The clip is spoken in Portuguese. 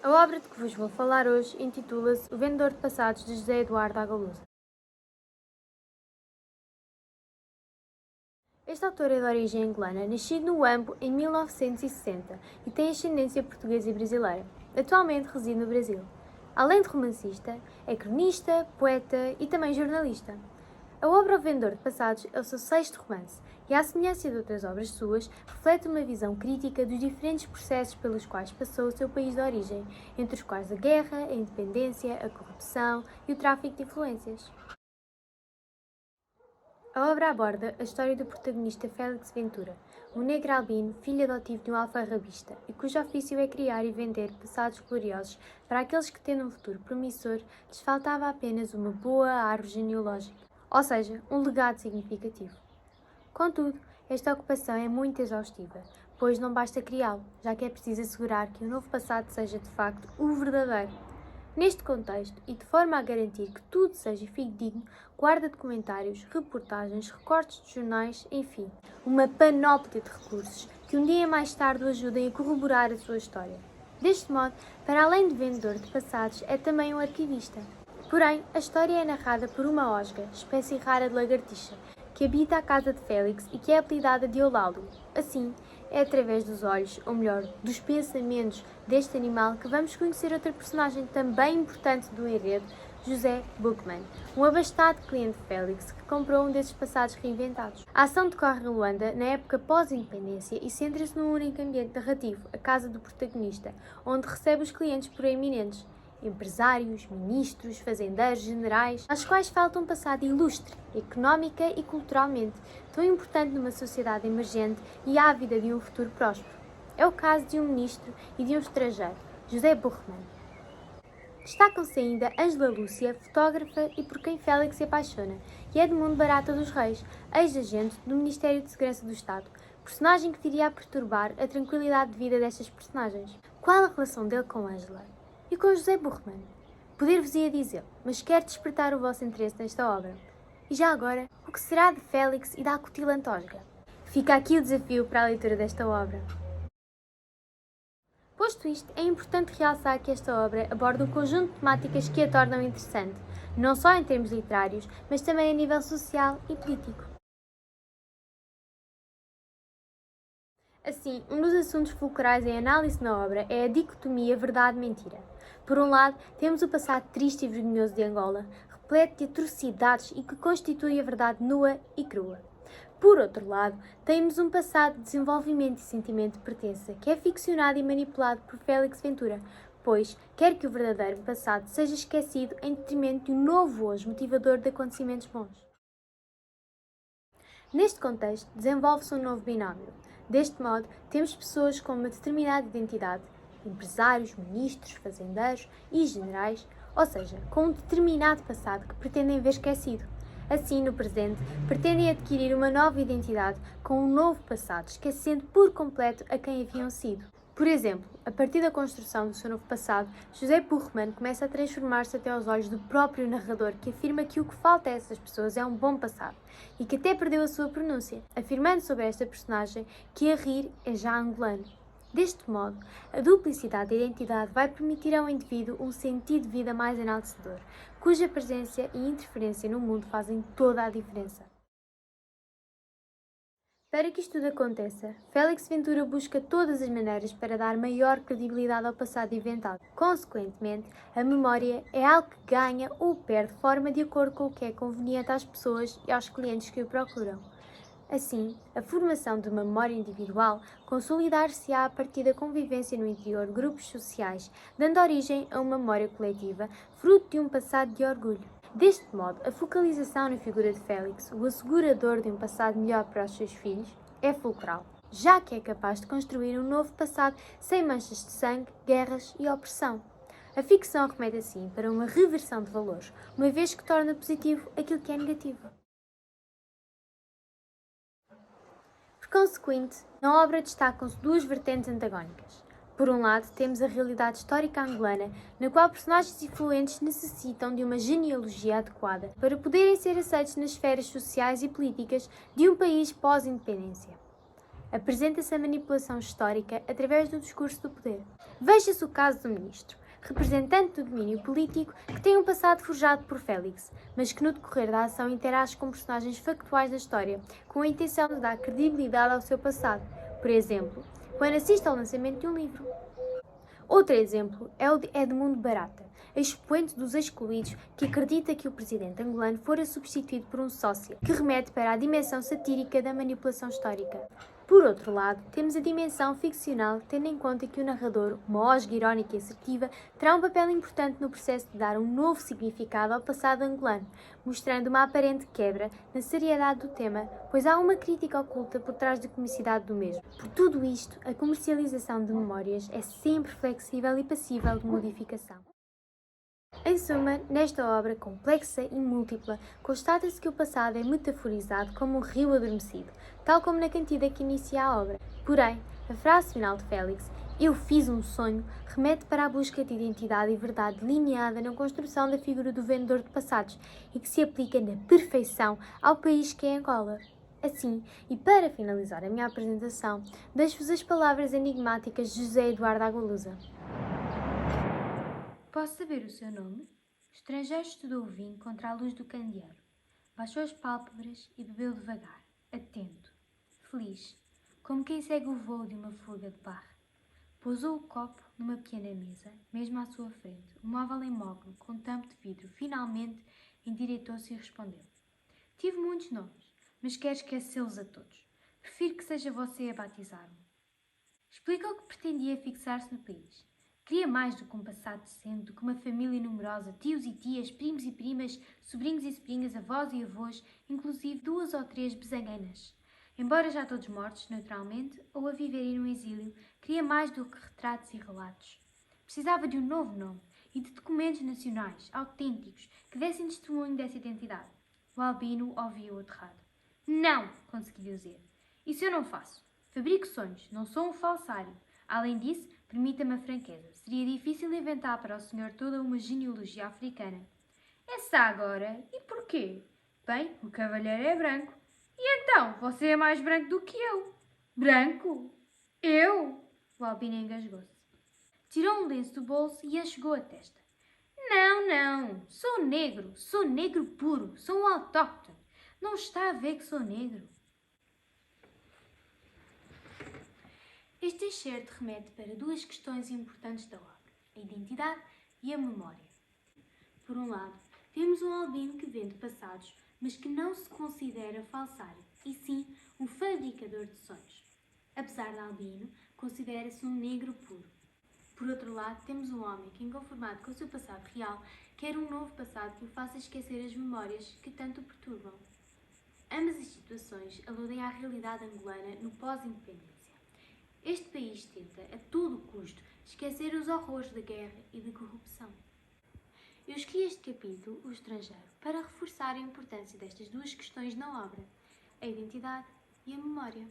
A obra de que vos vou falar hoje intitula-se O Vendedor de Passados, de José Eduardo Agalusa. Este autor é de origem angolana, nascido no Huambo em 1960 e tem ascendência portuguesa e brasileira. Atualmente reside no Brasil. Além de romancista, é cronista, poeta e também jornalista. A obra O Vendedor de Passados é o seu sexto romance e, à semelhança de outras obras suas, reflete uma visão crítica dos diferentes processos pelos quais passou o seu país de origem, entre os quais a guerra, a independência, a corrupção e o tráfico de influências. A obra aborda a história do protagonista Félix Ventura, um negro albino, filho adotivo de um alfarrabista, e cujo ofício é criar e vender passados gloriosos para aqueles que, tendo um futuro promissor, lhes faltava apenas uma boa árvore genealógica, ou seja, um legado significativo. Contudo, esta ocupação é muito exaustiva, pois não basta criá-lo, já que é preciso assegurar que o novo passado seja de facto o verdadeiro. Neste contexto, e de forma a garantir que tudo seja fidedigno, guarda documentários, reportagens, recortes de jornais, enfim, uma panóplia de recursos que um dia mais tarde o ajudem a corroborar a sua história. Deste modo, para além de vendedor de passados, é também um arquivista. Porém, a história é narrada por uma osga, espécie rara de lagartixa, que habita a casa de Félix e que é apelidada de Eulalie. Assim, é através dos olhos, ou melhor, dos pensamentos deste animal que vamos conhecer outra personagem também importante do enredo, José Bookman, um abastado cliente de Félix que comprou um desses passados reinventados. A ação decorre em Luanda, na época pós-independência, e centra-se num único ambiente narrativo, a casa do protagonista, onde recebe os clientes proeminentes, empresários, ministros, fazendeiros, generais, aos quais falta um passado ilustre, económica e culturalmente, tão importante numa sociedade emergente e ávida de um futuro próspero. É o caso de um ministro e de um estrangeiro, José Bookman. Destacam-se ainda Ângela Lúcia, fotógrafa e por quem Félix se apaixona, e Edmundo Barata dos Reis, ex-agente do Ministério de Segurança do Estado, personagem que viria a perturbar a tranquilidade de vida destas personagens. Qual a relação dele com Ângela? E com José Bookman? Poder-vos-ia dizê-lo, mas quero despertar o vosso interesse nesta obra. E já agora, o que será de Félix e da acutilante osga? Fica aqui o desafio para a leitura desta obra. Posto isto, é importante realçar que esta obra aborda um conjunto de temáticas que a tornam interessante, não só em termos literários, mas também a nível social e político. Assim, um dos assuntos fulcrais em análise na obra é a dicotomia verdade-mentira. Por um lado, temos o passado triste e vergonhoso de Angola, repleto de atrocidades e que constitui a verdade nua e crua. Por outro lado, temos um passado de desenvolvimento e sentimento de pertença que é ficcionado e manipulado por Félix Ventura, pois quer que o verdadeiro passado seja esquecido em detrimento de um novo hoje motivador de acontecimentos bons. Neste contexto, desenvolve-se um novo binómio. Deste modo, temos pessoas com uma determinada identidade, empresários, ministros, fazendeiros e generais, ou seja, com um determinado passado que pretendem ver esquecido. Assim, no presente, pretendem adquirir uma nova identidade com um novo passado, esquecendo por completo a quem haviam sido. Por exemplo, a partir da construção do seu novo passado, José Bookman começa a transformar-se até aos olhos do próprio narrador, que afirma que o que falta a essas pessoas é um bom passado, e que até perdeu a sua pronúncia, afirmando sobre esta personagem que a rir é já angolano. Deste modo, a duplicidade da identidade vai permitir ao indivíduo um sentido de vida mais enaltecedor, cuja presença e interferência no mundo fazem toda a diferença. Para que isto tudo aconteça, Félix Ventura busca todas as maneiras para dar maior credibilidade ao passado inventado. Consequentemente, a memória é algo que ganha ou perde forma de acordo com o que é conveniente às pessoas e aos clientes que o procuram. Assim, a formação de uma memória individual consolidar-se-á a partir da convivência no interior de grupos sociais, dando origem a uma memória coletiva, fruto de um passado de orgulho. Deste modo, a focalização na figura de Félix, o assegurador de um passado melhor para os seus filhos, é fulcral, já que é capaz de construir um novo passado sem manchas de sangue, guerras e opressão. A ficção remete assim para uma reversão de valores, uma vez que torna positivo aquilo que é negativo. Por consequente, na obra destacam-se duas vertentes antagónicas. Por um lado, temos a realidade histórica angolana, na qual personagens influentes necessitam de uma genealogia adequada para poderem ser aceitos nas esferas sociais e políticas de um país pós-independência. Apresenta-se a manipulação histórica através do discurso do poder. Veja-se o caso do ministro, representante do domínio político que tem um passado forjado por Félix, mas que no decorrer da ação interage com personagens factuais da história, com a intenção de dar credibilidade ao seu passado. Por exemplo, quando assiste ao lançamento de um livro. Outro exemplo é o de Edmundo Barata, expoente dos excluídos, que acredita que o presidente angolano fora substituído por um sócio, que remete para a dimensão satírica da manipulação histórica. Por outro lado, temos a dimensão ficcional, tendo em conta que o narrador, uma osga irónica e assertiva, terá um papel importante no processo de dar um novo significado ao passado angolano, mostrando uma aparente quebra na seriedade do tema, pois há uma crítica oculta por trás da comicidade do mesmo. Por tudo isto, a comercialização de memórias é sempre flexível e passível de modificação. Em suma, nesta obra complexa e múltipla, constata-se que o passado é metaforizado como um rio adormecido, tal como na cantiga que inicia a obra. Porém, a frase final de Félix, "Eu fiz um sonho", remete para a busca de identidade e verdade delineada na construção da figura do vendedor de passados e que se aplica na perfeição ao país que é Angola. Assim, e para finalizar a minha apresentação, deixo-vos as palavras enigmáticas de José Eduardo Agualusa. Posso saber o seu nome? O estrangeiro estudou o vinho contra a luz do candeeiro. Baixou as pálpebras e bebeu devagar, atento, feliz, como quem segue o voo de uma fuga de barro. Pousou o copo numa pequena mesa, mesmo à sua frente. O móvel imóvel, com tampo de vidro, finalmente endireitou-se e respondeu. Tive muitos nomes, mas quero esquecê-los a todos. Prefiro que seja você a batizar-me. Explicou que pretendia fixar-se no país. Queria mais do que um passado decente, do que uma família numerosa, tios e tias, primos e primas, sobrinhos e sobrinhas, avós e avós, inclusive 2 ou 3 bezanganas. Embora já todos mortos, naturalmente, ou a viverem no exílio, queria mais do que retratos e relatos. Precisava de um novo nome e de documentos nacionais, autênticos, que dessem testemunho dessa identidade. O albino ouviu-o aterrado. Não, conseguiu dizer. Isso eu não faço. Fabrico sonhos, não sou um falsário. Além disso, permita-me a franqueza. Seria difícil inventar para o senhor toda uma genealogia africana. Essa agora? E porquê? Bem, o cavalheiro é branco. E então, você é mais branco do que eu. Branco? Eu? O albino engasgou-se. Tirou um lenço do bolso e enxugou a testa. Não, não. Sou negro puro. Sou um autóctone. Não está a ver que sou negro? Este excerto remete para 2 questões importantes da obra, a identidade e a memória. Por um lado, temos um albino que vende passados, mas que não se considera falsário, e sim um fabricador de sonhos. Apesar de albino, considera-se um negro puro. Por outro lado, temos um homem que, inconformado com o seu passado real, quer um novo passado que o faça esquecer as memórias que tanto o perturbam. Ambas as situações aludem à realidade angolana no pós-independência. Este país tenta, a todo custo, esquecer os horrores da guerra e da corrupção. Eu escolhi este capítulo, O Estrangeiro, para reforçar a importância destas 2 questões na obra, a identidade e a memória.